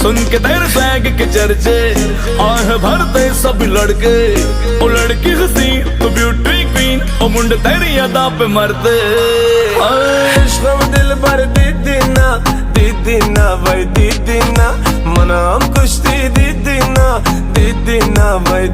सुन के तेरे फ्लैग के चर्चे आह भरते सब लड़के। ओ लड़की हसी तो ब्यूटी क्वीन, ओ मुंडे तेरी अदा पे मरते। इश्क में दिल भर दीदी ना भाई दीदी ना, मना हम कुश्ती दीदी ना भाई